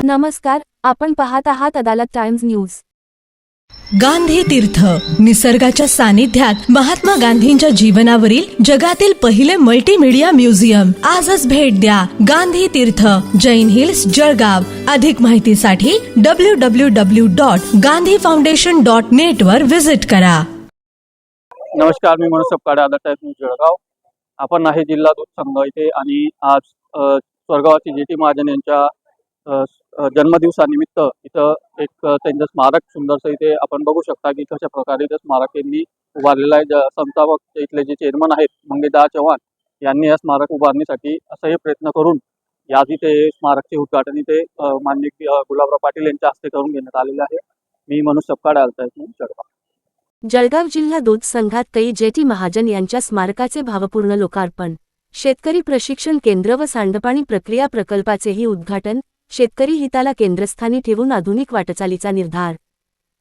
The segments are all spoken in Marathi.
नमस्कार, आपण पाहत आहात अदालत टाइम्स न्यूज। गांधी तीर्थ निसर्गाच्या सानिध्यात महात्मा गांधींच्या जीवनावरील जगातील पहिले मल्टीमीडिया म्युझियम आजच भेट द्या। गांधी तीर्थ, जैन हिल्स, जळगाव। अधिक माहितीसाठी www.gandhifoundation.net वर विजिट करा। नमस्कार, मी मनोज सपकाळे, अदालत टाइम्स जळगाव। आपण आहे जिल्हा दूध संघ इथे आणि आज स्वर्गवासी जेटी महाजन यांच्या जन्मदिवसानिमित्त इथं एक त्यांचं स्मारक सुंदरसं इथे आपण बघू शकता की कशा प्रकारे ते स्मारक यांनी उभारलेलं आहे। संस्थापक इथले जे चेअरमन आहेत मंगेशदादा चव्हाण यांनी या स्मारक उभारणीसाठी असाही प्रयत्न करून आज इथे स्मारकचे उद्घाटन इथे माननीय गुलाबराव पाटील यांच्या हस्ते करून घेण्यात आलेले आहे। मी मनोज सपकाळे, अदालत टाइम्स जळगाव। जळगाव जिल्हा दूध संघात कै जेटी महाजन यांच्या स्मारकाचे भावपूर्ण लोकार्पण, शेतकरी प्रशिक्षण केंद्र व सांडपाणी प्रक्रिया प्रकल्पाचेही उद्घाटन, शेतकरी हिताला केंद्रस्थानी ठेवून आधुनिक वाटचालीचा निर्धार।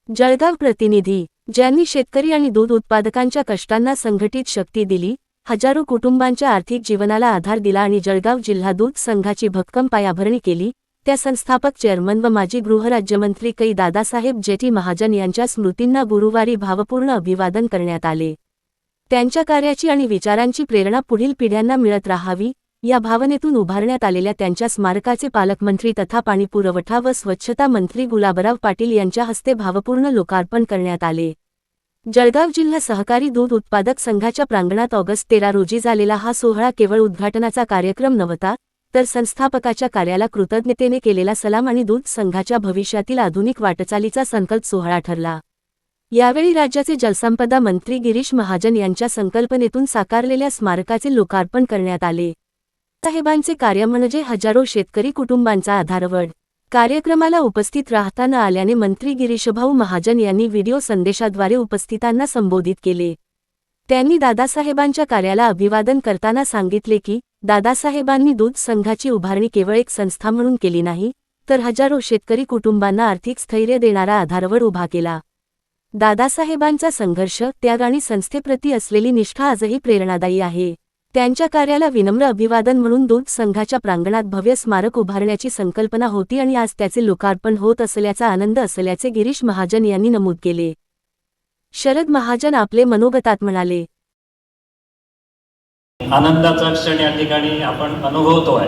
जळगाव प्रतिनिधी, ज्यांनी शेतकरी आणि दूध उत्पादकांच्या कष्टांना संघटित शक्ती दिली, हजारो कुटुंबांच्या आर्थिक जीवनाला आधार दिला आणि जळगाव जिल्हा दूध संघाची भक्कम पायाभरणी केली, त्या संस्थापक चेअरमन व माजी गृहराज्यमंत्री कै दादासाहेब जेटी महाजन यांच्या स्मृतींना गुरुवारी भावपूर्ण अभिवादन करण्यात आले। त्यांच्या कार्याची आणि विचारांची प्रेरणा पुढील पिढ्यांना मिळत राहावी या भावनेतून उभारण्यात आलेल्या त्यांच्या स्मारकाचे पालकमंत्री तथा पाणीपुरवठा व स्वच्छता मंत्री गुलाबराव पाटील यांच्या हस्ते भावपूर्ण लोकार्पण करण्यात आले। जळगाव जिल्हा सहकारी दूध उत्पादक संघाच्या प्रांगणात ऑगस्ट 13 रोजी झालेला हा सोहळा केवळ उद्घाटनाचा कार्यक्रम नव्हता, तर संस्थापकाच्या कार्याला कृतज्ञतेने केलेला सलाम आणि दूध संघाच्या भविष्यातील आधुनिक वाटचालीचा संकल्प सोहळा ठरला। यावेळी राज्याचे जलसंपदा मंत्री गिरीश महाजन यांच्या संकल्पनेतून साकारलेल्या स्मारकाचे लोकार्पण करण्यात आले। साहेबांचे कार्य म्हणजे हजारो शेतकरी कुटुंबांचा आधारवड। कार्यक्रमाला उपस्थित राहता न आल्याने मंत्री गिरीशभाऊ महाजन यांनी व्हिडिओ संदेशाद्वारे उपस्थितांना संबोधित केले। त्यांनी दादासाहेबांच्या कार्याला अभिवादन करताना सांगितले की दादासाहेबांनी दूध संघाची उभारणी केवळ एक संस्था म्हणून केली नाही, तर हजारो शेतकरी कुटुंबांना आर्थिक स्थैर्य देणारा आधारवड उभा केला। दादासाहेबांचा संघर्ष, त्याग आणि संस्थेप्रती असलेली निष्ठा आजही प्रेरणादायी आहे। त्यांच्या कार्याला विनम्र अभिवादन म्हणून दूध संघाच्या प्रांगणात भव्य स्मारक उभारण्याची संकल्पना होती आणि आज त्याचे लोकार्पण होत असल्याचा आनंद असल्याचे गिरीश महाजन यांनी नमूद केले। शरद महाजन आपले मनोगतात म्हणाले, आनंदाचा क्षण या ठिकाणी आपण अनुभवतोय।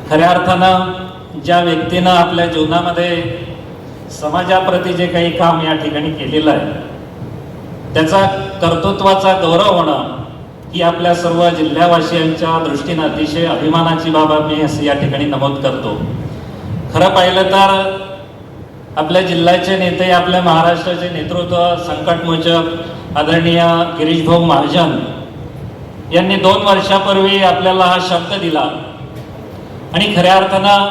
खऱ्या अर्थानं ज्या व्यक्तीनं आपल्या जीवनामध्ये समाजाप्रती जे काही काम या ठिकाणी केलेलं आहे, त्याचा कर्तृत्वाचा गौरव होणं ही आपल्या सर्व जिल्ह्यावासियांच्या दृष्टीने अतिशय अभिमानाची बाब मी असं या ठिकाणी नमूद करतो। खरं पाहिलं तर आपल्या जिल्ह्याचे नेते, आपल्या महाराष्ट्राचे नेतृत्व संकटमोचक आदरणीय गिरीशभाऊ महाजन यांनी 2 वर्षापूर्वी आपल्याला हा शब्द दिला आणि खऱ्या अर्थानं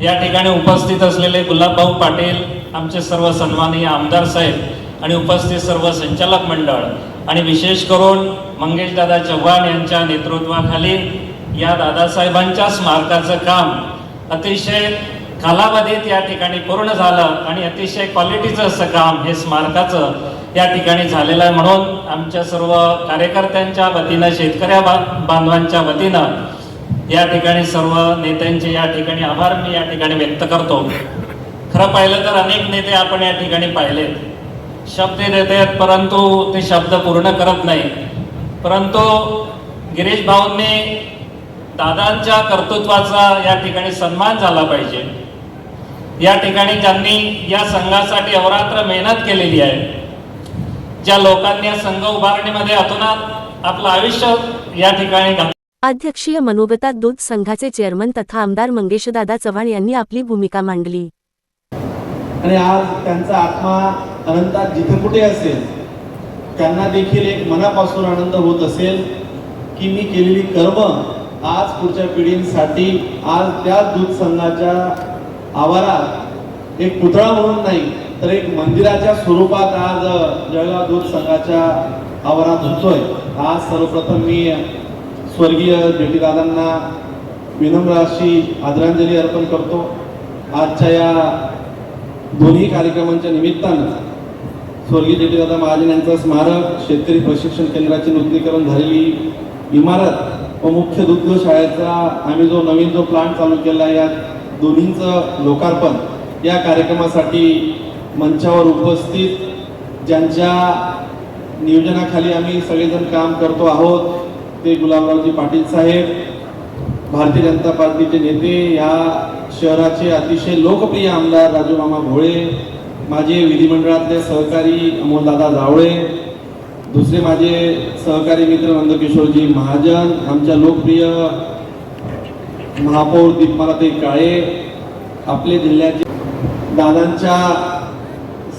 या ठिकाणी उपस्थित असलेले गुलाबभाऊ पाटील, आमचे सर्व सन्माननीय आमदार साहेब आणि उपस्थित सर्व संचालक मंडळ आणि विशेष करून मंगेशदादा चव्हाण यांच्या नेतृत्वाखाली या दादासाहेबांच्या स्मारकाचं काम अतिशय कालावधीत या ठिकाणी पूर्ण झालं आणि अतिशय क्वालिटीचं असं काम हे स्मारकाचं या ठिकाणी झालेलं आहे। म्हणून आमच्या सर्व कार्यकर्त्यांच्या वतीनं, शेतकऱ्या बांधवांच्या वतीनं या ठिकाणी सर्व नेत्यांचे या ठिकाणी आभार मी या ठिकाणी व्यक्त करतो। खरं पाहिलं तर अनेक नेते आपण या ठिकाणी पाहिलेत, शब्द देतात परंतु ते शब्द पूर्ण करत नाही। परंतु गिरीश भाऊंनी दादांच्या कर्तृत्वाचा या ठिकाणी सन्मान झाला पाहिजे। या ठिकाणी ज्यांनी या संघासाठी अहोरात्र मेहनत केलेली आहे, ज्या लोकांनी या संघ उभारणीमध्ये अतोनात आपलं आयुष्य या ठिकाणी अध्यक्षीय मनोगतात दूध संघाचे चेअरमन तथा आमदार मंगेशदादा चव्हाण यांनी आपली भूमिका मांडली। आणि आज त्यांचा आत्मा अनंतात जिथे कुठे असेल, त्यांना देखील एक मनापासून आनंद होत असेल की मी केलेली कर्म आज पुढच्या पिढींसाठी आज त्या दूध संघाच्या आवारात एक पुतळा म्हणून नाही तर एक मंदिराच्या स्वरूपात आज जळगाव दूध संघाच्या आवारात होतोय। आज सर्वप्रथम मी स्वर्गीय जेटी दादांना विनम्र अशी आदरांजली अर्पण करतो। आजच्या या दोन्ही कार्यक्रमांच्या निमित्तानं स्वर्गीय जेटीदादा महाजन यांचं स्मारक, शेतकरी प्रशिक्षण केंद्राचे नूतनीकरण झालेली इमारत व मुख्य दुग्ध शाळेचा आम्ही जो नवीन प्लांट चालू केला, या दोन्हींचं लोकार्पण या कार्यक्रमासाठी मंचावर उपस्थित ज्यांच्या नियोजनाखाली आम्ही सगळेजण काम करतो आहोत ते गुलाबरावजी पाटील साहेब, भारतीय जनता पार्टीचे नेते, या शहराचे अतिशय लोकप्रिय आमदार राजूमामा भोळे, माझे विधिमंडळातले सहकारी अमोलदादा जावळे, दुसरे माझे सहकारी मित्र नंदकिशोरजी महाजन, आमच्या लोकप्रिय महापौर दीपमालाताई काळे, आपले जिल्ह्याचे दादांच्या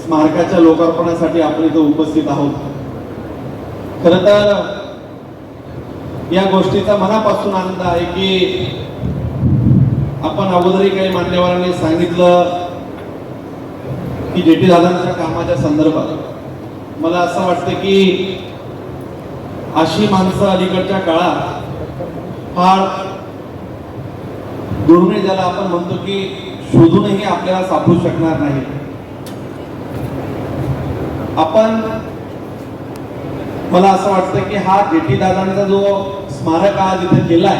स्मारकाच्या लोकार्पणासाठी आपण इथं उपस्थित आहोत. खरं तर या गोष्टीचा मनापासून आनंद आहे की आपण अगोदरही काही मान्यवरांनी सांगितलं की जेटी दादांच्या कामाच्या संदर्भात मला असं वाटतं की अशी माणसं अलीकडच्या काळात फार दुर्मिळ, ज्याला आपण म्हणतो की शोधूनही आपल्याला सापडू शकणार नाही. आपण मला असं वाटतं की हा जेटी दादांचा जो स्मारक आज इथे केलाय,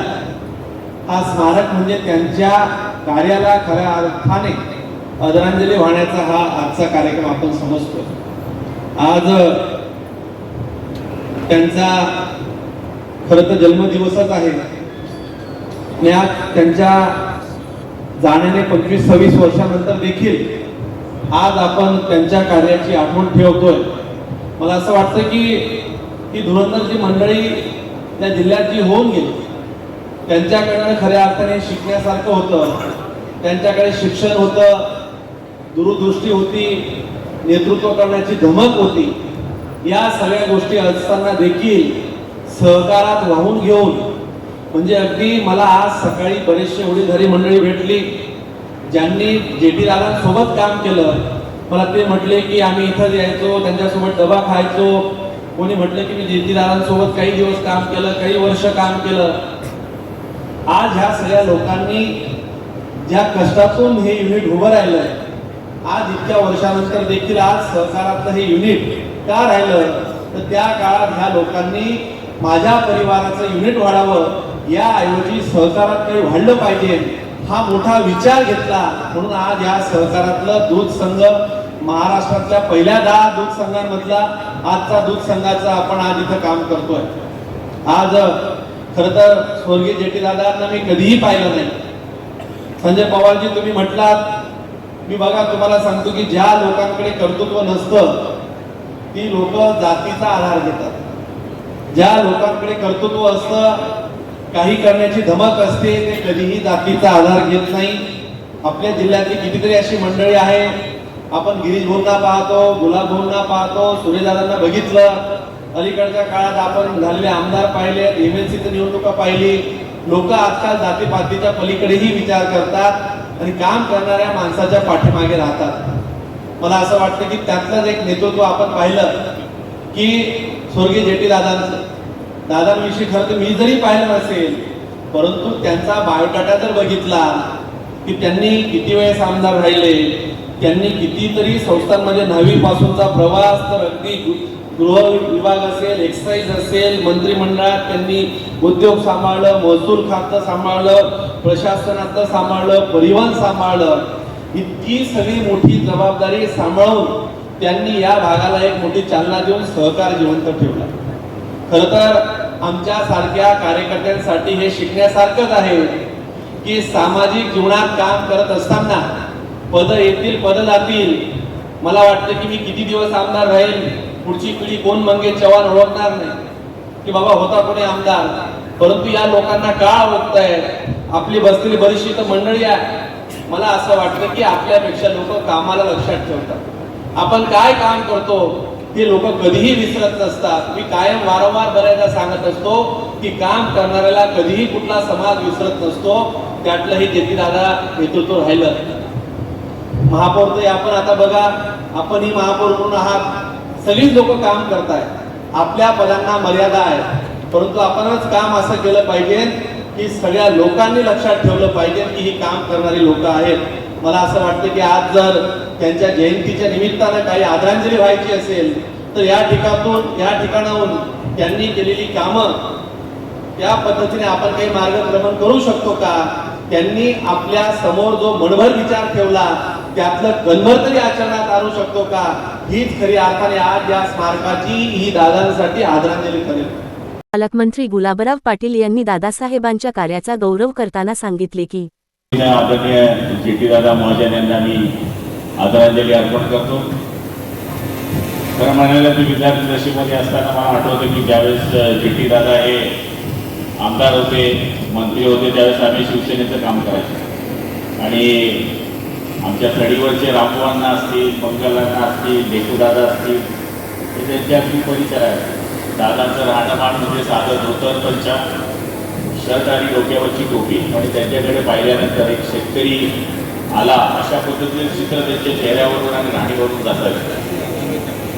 हा स्मारक म्हणजे त्यांच्या कार्याला खऱ्या अर्थाने आदरांजली वाहण्याचा हा आजचा कार्यक्रम आपण समजतो. आज त्यांचा खरं तर जन्मदिवसच आहे. त्यांच्या जाण्याने 25-26 वर्षानंतर देखील आज आपण त्यांच्या कार्याची आठवण ठेवतोय. मला असं वाटतं की ही धुरंधर जी मंडळी त्या जिल्ह्यात जी होऊन गेली, त्यांच्याकडनं खऱ्या अर्थाने शिकण्यासारखं होतं. त्यांच्याकडे शिक्षण होतं, दूरदृष्टी होती, नेतृत्व करण्याची धमक होती. या सगळ्या गोष्टी असताना देखील सहकारात वाहून घेऊन, म्हणजे अगदी मला आज सकाळी बरेचसे वडीलधारी मंडळी भेटली ज्यांनी जेटी दादांसोबत काम केलं. मला ते म्हटले की आम्ही इथं यायचो, त्यांच्यासोबत डबा खायचो. कोणी म्हटलं की मी जेटी दादांसोबत काही दिवस काम केलं, काही वर्ष काम केलं. आज ह्या सगळ्या लोकांनी ज्या कष्टातून हे युनिट उभं राहिलंय, आज इतक्या वर्षानंतर देखील आज सहकारातलं हे युनिट का राहिलं, तर त्या काळात ह्या लोकांनी माझ्या परिवाराचं युनिट वाढावं, याऐवजी सहकारात काही वाढलं पाहिजे हा मोठा विचार घेतला. म्हणून आज या सहकारातलं दूध संघ महाराष्ट्रातल्या पहिल्या 10 दूध संघांमधला आजचा दूध संघाचा आपण आज इथं काम करतोय. आज खरं तर स्वर्गीय जेटी दादांना मी कधीही पाहिलं नाही. संजय पवारजी, तुम्ही म्हटलात, मी बघा तुम्हाला सांगतो की ज्या लोकांकडे कर्तृत्व नसतं ती लोक जातीचा आधार घेतात. ज्या लोकांकडे कर्तृत्व असतं, काही करण्याची धमक असते, ते कधीही जातीचा आधार घेत नाही. आपल्या जिल्ह्यातली कितीतरी अशी मंडळी आहे. आपण गिरीश भाऊंना पाहतो, गुलाब भाऊंना पाहतो, सूर्यदादांना बघितलं. अलीकडच्या काळात आपण झालेले आमदार पाहिले, MLC निवडणुका पाहिली. लोक आजकाल जातीपातीच्या पलीकडेही विचार करतात आणि काम करणाऱ्या माणसाच्या पाठीमागे राहतात. मला असं वाटतं की त्यातलंच एक नेतृत्व आपण पाहिलं की स्वर्गीय जेटी दादांविषयी खरं तर मी जरी पाहिलं नसेल, परंतु त्यांचा बायोडाटा जर बघितला की त्यांनी किती वेळेस आमदार राहिले, त्यांनी कितीतरी संस्थांमध्ये 9वी पासूनचा प्रवास, तर अगदी गृह विभाग असेल, एक्साईज असेल, मंत्रिमंडळात त्यांनी उद्योग सांभाळलं, महसूल खातं सांभाळलं, प्रशासनाचं सांभाळलं, परिवहन सांभाळलं. इतकी सगळी मोठी जबाबदारी सांभाळून त्यांनी या भागाला एक मोठी चालना देऊन सहकार जिवंत ठेवला. खरं तर आमच्या सारख्या कार्यकर्त्यांसाठी हे शिकण्यासारखंच आहे की सामाजिक जीवनात काम करत असताना पद येतील, पद जातील. मला वाटतं की मी किती दिवस आमदार राहील, पुढची पिढी कोण मंगेश चव्हाण ओळखणार नाही की बाबा होता कोणी आमदार. परंतु या लोकांना काळ ओळखताय. आपली बसलेली बरीचशी तर मंडळी आहे. मला असं वाटतं की आपल्यापेक्षा लोक कामाला लक्षात ठेवतात. आपण काय काम करतो ते लोक कधीही विसरत नसतात. मी कायम वारंवार बऱ्याचदा सांगत असतो की काम करणाऱ्याला कधीही कुठला समाज विसरत नसतो. त्यातलंही जेटी दादा नेतृत्व राहिलं. महापौर तर आपण आता बघा, आपणही महापौर म्हणून आहात, सगळीच लोक काम करताय. आपल्या पदांना मर्यादा आहे, परंतु आपणच काम असं केलं पाहिजे की सगळ्या लोकांनी लक्षात ठेवलं पाहिजे की ही काम करणारी लोक आहेत. मला असं वाटतं की आज जर त्यांच्या जयंतीच्या निमित्तानं काही आदरांजली व्हायची असेल तर या ठिकाणाहून त्यांनी केलेली कामं त्या पद्धतीने आपण काही मार्गक्रमण करू शकतो का, त्यांनी आपल्या समोर जो मनभर विचार ठेवला त्यातलं कणभर तरी आचरणात आणू शकतो का, हीच खरी अर्थाने आज या स्मारकाची ही दादांसाठी आदरांजली ठरेल. पालकमंत्री गुलाबराव पाटील यांनी दादासाहेबांच्या कार्याचा गौरव करताना सांगितले की आदरणीय जेटी दादा महोदय यांना मी आदरांजली अर्पण करतो. खरं म्हणायला मी विद्यार्थी दशेमध्ये असताना मला आठवतं की ज्यावेळेस जेटी दादा हे आमदार होते, मंत्री होते, त्यावेळेस आम्ही शिवसेनेचं काम करायचो आणि आमच्या थडीवरचे रामभाऊंना असतील, मंगलांना असतील, डेकूदादा असतील, हे त्यांचे अगदी परिचय आहे. दादांचं राहणीमान म्हणजे साधं धोतर, पंचा, शर्ट आणि डोक्यावरची टोपी आणि त्यांच्याकडे पाहिल्यानंतर एक शेतकरी आला अशा पद्धतीने चित्र त्यांच्या चेहऱ्यावरून आणि राणीवरून जातात.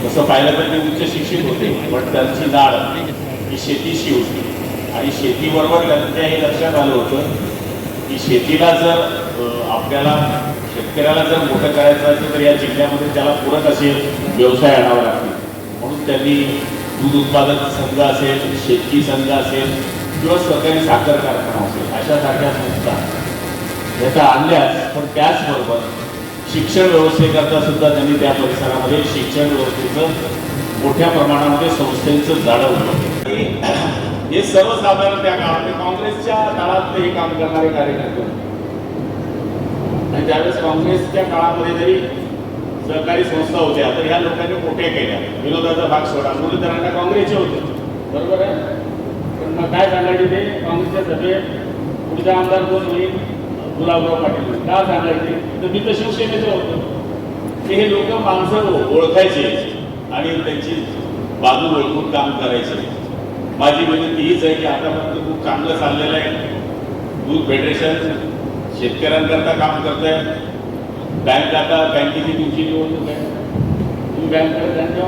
तसं पाहिलं तर ते उच्च शिक्षित होते, पण त्यांची नाळ ही शेतीशी होती आणि शेतीबरोबर त्यांच्या हे लक्षात आलं होतं की शेतीला जर आपल्याला शेतकऱ्याला जर मोठं करायचं असेल तर या जिल्ह्यामध्ये त्याला पूरक असे व्यवसाय आणावे लागतील. म्हणून त्यांनी दूध उत्पादक संघ असेल, शेतकी संघ असेल किंवा सहकारी साखर कारखाना असेल अशा सारख्या संस्था ह्याचा आणल्यास, पण त्याचबरोबर शिक्षण व्यवस्थेकरता सुद्धा त्यांनी त्या परिसरामध्ये शिक्षण व्यवस्थेचं मोठ्या प्रमाणामध्ये संस्थेचं जाळं उभं. हे सर्वसाधारण त्या काळात काँग्रेसच्या काळात हे काम करणारे कार्यकर्ते आणि त्यावेळेस काँग्रेसच्या काळामध्ये जरी सहकारी संस्था होत्या तर ह्या लोकांनी मोठ्या केल्या. विरोधाचा भाग सोडा, मुरलीधरांना काँग्रेसचे होते, बरोबर आहे. पण मग काय सांगायचे ते काँग्रेसच्या सभेत पुढचा आमदार कोण होईल, गुलाबराव पाटील का सांगायचे, तर मी तर शिवसेनेचं होतो. हे लोक माणसं ओळखायचे आणि त्यांची बाजू ओळखून काम करायचे. माझी विनंती हीच आहे की आतापर्यंत खूप चांगलं चाललेलं आहे. दूध फेडरेशन शेतकऱ्यांकरता काम करत आहे. बँक आता बँकेची तुमची निवडणूक आहे, तुम्ही बँककडे त्यांच्या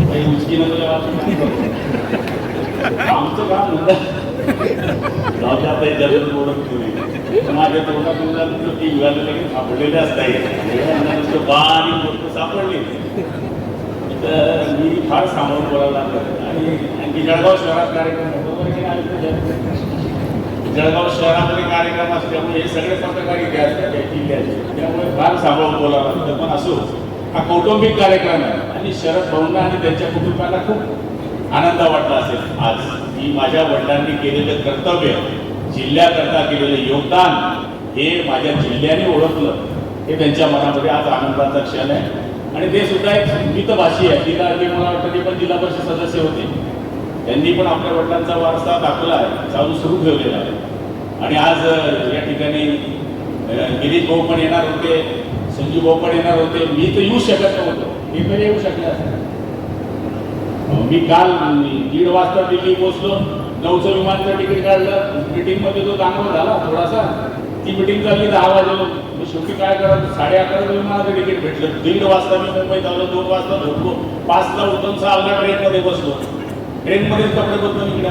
काही उचकीनं आमचं काम म्हणतात जरूर ओळख तुम्ही माझ्या तोंडातून ती विवादाला सापडलेले असतात बारीक गोष्ट सापडली तर मी फार सांभाळून बोलायला लागलं. आणि जळगाव शहरात कार्यक्रम होतो, जळगाव शहरामध्ये कार्यक्रम असल्यामुळे हे सगळे पत्रकार इथे असतात त्या जिल्ह्याचे, त्यामुळे फार सांभाळून बोलावं लागतं. पण असो, हा कौटुंबिक कार्यक्रम आहे आणि शरद भाऊंना आणि त्यांच्या कुटुंबाला खूप आनंद वाटला असेल आज की माझ्या वडिलांनी केलेलं कर्तव्य, जिल्ह्याकरता केलेलं योगदान हे माझ्या जिल्ह्याने ओळखलं, हे त्यांच्या मनामध्ये आज आनंदाचा क्षण आहे. आणि ते सुद्धा एक मितभाषी आहे. तिला मला वाटतं ते पण जिल्हा परिषद सदस्य होते, त्यांनी पण आपल्या वडिलांचा वारसा दाखवला आहे, चालू सुरू ठेवलेला आहे. आणि आज या ठिकाणी गिरीश भाऊ पण येणार होते, संजू भाऊ पण येणार होते. मी तर येऊ शकत नव्हतो, मी तर येऊ शकले असते. मी काल 1:30 वाजता दिल्ली पोहोचलो, 9चं विमानचं तिकीट काढलं, मीटिंगमध्ये जो चांगला झाला थोडासा, ती मीटिंग चालली 10 वाजेलो. मी शेवटी काय करत 11:30 विमानाचं तिकीट भेटलं. 1:30 वाजता मी मुंबईत आलो, 2 वाजता झोपलो, 5ला उठून 6ला ट्रेनमध्ये बसलो. ट्रेनमध्येच कपडे बदलून इकडे.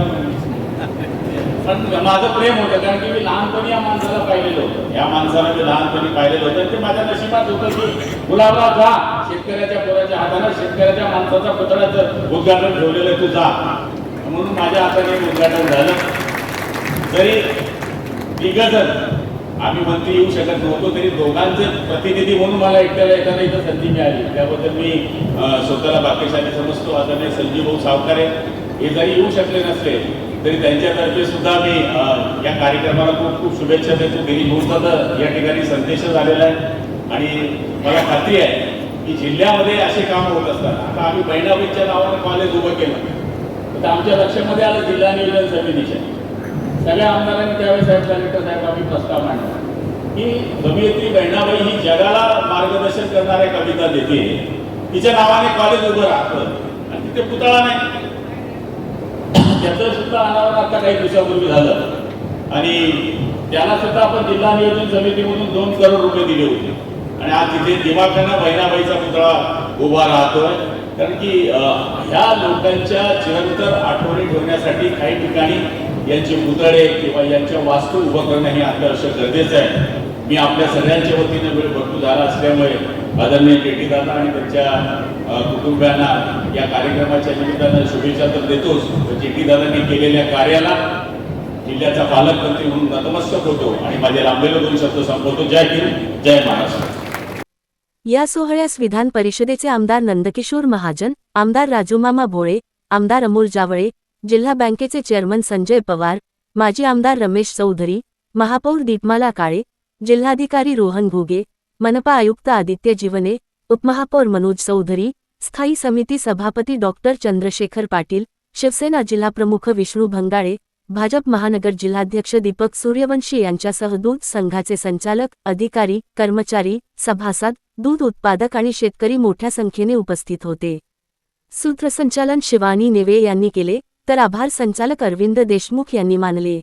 पण माझं प्रेम होतं, कारण की मी लहानपणी या माणसाला पाहिलेलं होतं, या माणसाला मी लहानपणी पाहिलेलं होतं. ते माझ्या नशिबात होतं की गुलाबराव जा, शेतकऱ्याच्या पोराच्या हातानं शेतकऱ्याच्या माणसाचा पुतळ्याचं उद्घाटन ठेवलेलं, तू जा. म्हणून माझ्या हाताने उद्घाटन झालं. जरी तिघजण आम्ही मंत्री येऊ शकत नव्हतो, तरी दोघांचे प्रतिनिधी म्हणून मला एकट्याला एखादा इथं संधी मिळाली, त्याबद्दल मी स्वतःला भाग्यशाली समजतो. आदरणीय संजीव भाऊ सावकारे हे जरी येऊ शकले नसले तरी त्यांच्यातर्फे सुद्धा मी या कार्यक्रमाला खूप खूप शुभेच्छा देतो. गिरीश भाऊचा तर या ठिकाणी संदेश झालेला आहे आणि मला खात्री आहे की जिल्ह्यामध्ये असे काम होत असतात. आता आम्ही बहिणाबाईच्या नावानं कॉलेज उभं केलं तर आमच्या लक्षामध्ये आलं जिल्हा नियोजन समितीच्या सगळ्या आमदारांनी त्यावेळेस साहेब कलेक्टर साहेब आम्ही प्रस्ताव मांडला की कवयित्री बहिणाबाई ही जगाला मार्गदर्शन करणाऱ्या कविता देते, तिच्या नावाने कॉलेज उभं राहतं आणि तिथे पुतळा नाही. त्याचं सुद्धा अनावरण आता काही दिवसापूर्वी झालं आणि त्याला सुद्धा आपण जिल्हा नियोजन समितीमधून 2 करोड रुपये दिले होते आणि आज तिथे दिमाखाना बहिणाबाईचा पुतळा उभा राहतोय. कारण की ह्या लोकांच्या चिरंतर आठवणी ठेवण्यासाठी काही ठिकाणी यांचे पुतळे किंवा यांच्या वास्तू उभं करणं हे अत्यावश्यक गरजेचं आहे. मी आपल्या सगळ्यांच्या वतीनं वेळ भरपूर झाला असल्यामुळे आदरणीय जेटी दादा आणि त्यांच्या कुटुंबियांना या कार्यक्रमाच्या निमित्तानं शुभेच्छा तर देतोच, जेटी दादांनी केलेल्या कार्याला जिल्ह्याचा पालकमंत्री म्हणून नतमस्तक होतो आणि माझे लांबलेले 2 शब्द संपवतो. जय हिंद, जय महाराष्ट्र. या सोहळ्यास विधान परिषदेचे आमदार नंदकिशोर महाजन, आमदार राजूमामा भोळे, आमदार अमोल जावळे, जिल्हा बँकेचे चेअरमन संजय पवार, माजी आमदार रमेश चौधरी, महापौर दीपमाला काळे, जिल्हाधिकारी रोहन घुगे, मनपा आयुक्त आदित्य जीवने, उपमहापौर मनोज चौधरी, स्थायी समिती सभापती डॉक्टर चंद्रशेखर पाटील, शिवसेना जिल्हाप्रमुख विष्णू भंगाळे, भाजप महानगर जिल्हाध्यक्ष दीपक सूर्यवंशी यांच्यासह दूध संघाचे संचालक, अधिकारी, कर्मचारी, सभासद, दूध उत्पादक आणि शेतकरी मोठ्या संख्येने उपस्थित होते. सूत्रसंचालन शिवानी नेवे यांनी केले, तर आभार संचालक अरविंद देशमुख यांनी मानले.